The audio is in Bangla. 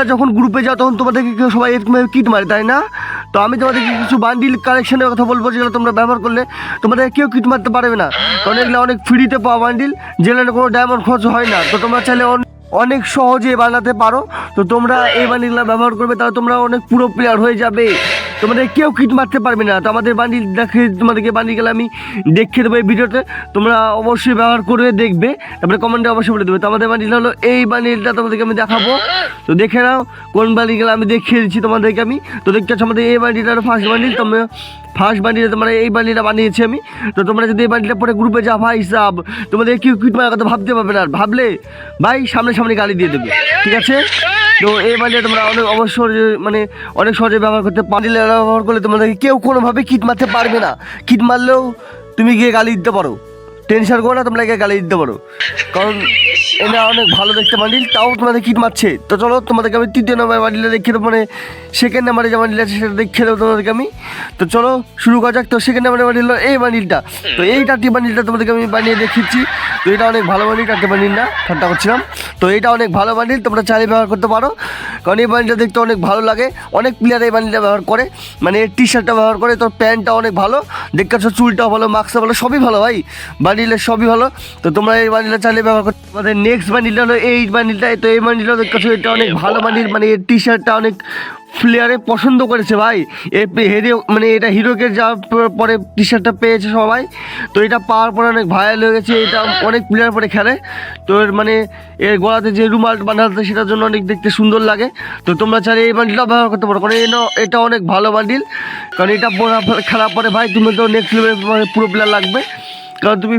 তোমরা যখন গ্রুপে যাও তখন তোমাদেরকে কেউ সবাই এরকমভাবে কিট মারে, তাই না? তো আমি তোমাদেরকে কিছু বান্ডিল কালেকশনের কথা বলবো, যেগুলো তোমরা ব্যবহার করলে তোমাদের কেউ কিট মারতে পারবে না, কারণ এগুলো অনেক ফ্রিতে পাওয়া বান্ডিল, যেগুলো কোনো ডায়মন্ড খরচ হয় না। তো তোমরা চাইলে অনেক সহজে বানাতে পারো। তো তোমরা এই বান্ডিলগুলো ব্যবহার করবে, তাহলে তোমরা অনেক পুরো প্লেয়ার হয়ে যাবে, তোমাদের কেউ কিট মারতে পারবে না। তো আমাদের বান্ডিল দেখে তোমাদেরকে বান্ডিলগুলো আমি দেখিয়ে দেবো এই ভিডিওতে, তোমরা অবশ্যই ব্যবহার করে দেখবে, তারপরে কমেন্টে অবশ্যই বলে দেবে। তো আমাদের বান্ডিল হলো এই বান্ডিলটা, তোমাদেরকে আমি দেখাবো। তো দেখে নাও কোন বান্ডিলগুলো আমি দেখিয়ে দিচ্ছি তোমাদেরকে আমি। তো দেখতে পাচ্ছ আমাদের এই বান্ডিলটা হলো ফার্স্ট বান্ডিল। তোমরা ফার্স্ট বান্ডিলে তোমরা এই বান্ডিলটা বানিয়েছি আমি। তো তোমরা যদি এই বান্ডিলটা পরে গ্রুপে যাও ভাই সাব, তোমাদের কেউ কিট মারার কথা ভাবতে পারবে না, আর ভাবলে ভাই সামনে সামনে গালি দিয়ে দেবে, ঠিক আছে? তো এই বান্ডিলটা তোমরা অবশ্যই অনেক সহজে ব্যবহার করতে বান্ডিল ব্যবহার করলে তোমাদেরকে কেউ কোনোভাবে কিট মারতে পারবে না। কিট মারলেও তুমি গিয়ে গালি দিতে পারো, টেনশন করো না, তোমরা গিয়ে গালি দিতে পারো, কারণ এটা অনেক ভালো দেখতে বান্ডিল, তাও তোমাদের কিট মারছে। তো চলো তোমাদেরকে আমি তৃতীয় নম্বর বান্ডিলটা দেখিয়ে দেবো, সেকেন্ড নাম্বারে যে বান্ডিল আছে সেটা দেখিয়ে দেবো তোমাদেরকে আমি। তো চলো শুরু করা যাক। তো সেকেন্ড নাম্বারে বান্ডিল হলো এই বান্ডিলটা। তো এই টাটি বান্ডিলটা তোমাদেরকে আমি বানিয়ে দেখিয়েছি। তো এটা অনেক ভালো বান্ডিল, টাটি বান্ডিল না, ঠান্ডা করছিলাম। তো এটা অনেক ভালো বান্ডিল, তোমরা চাইলে ব্যবহার করতে পারো, কারণ এই বান্ডিলটা দেখতে অনেক ভালো লাগে। অনেক প্লেয়ার এই বান্ডিলটা ব্যবহার করে, এর টি শার্টটা ব্যবহার করে। তোর প্যান্টটা অনেক ভালো, দেখতে পাচ্ছ চুলটাও ভালো, মাস্কটা ভালো, সবই ভালো ভাই, বান্ডিলের সবই ভালো। তো তোমরা এই বান্ডিলটা চাইলে ব্যবহার করতে। আমাদের নেক্সট বান্ডিলটা হলো এই বান্ডিলটা। তো এই বান্ডিলটা দেখতে পাচ্ছ, এটা অনেক ভালো বান্ডিল, এর টি শার্টটা অনেক প্লেয়ারে পছন্দ করেছে ভাই। এটা হিরোকে যাওয়ার পরে টি শার্টটা পেয়েছে সবাই। তো এটা পাওয়ার পরে অনেক ভাইরাল হয়ে গেছে, এটা অনেক প্লেয়ার পরে খেলে। তো এর গলাতে যে রুমাল বাঁধাতে, সেটার জন্য অনেক দেখতে সুন্দর লাগে। তো তোমরা চাইলে এই বান্ডিলটা ব্যবহার করতে পারো, কারণ এটা অনেক ভালো বান্ডিল, কারণ এটা খেলার পরে ভাই তুমি তো নেক্সট লেভেল পুরো প্লেয়ার লাগবে, কারণ তুমি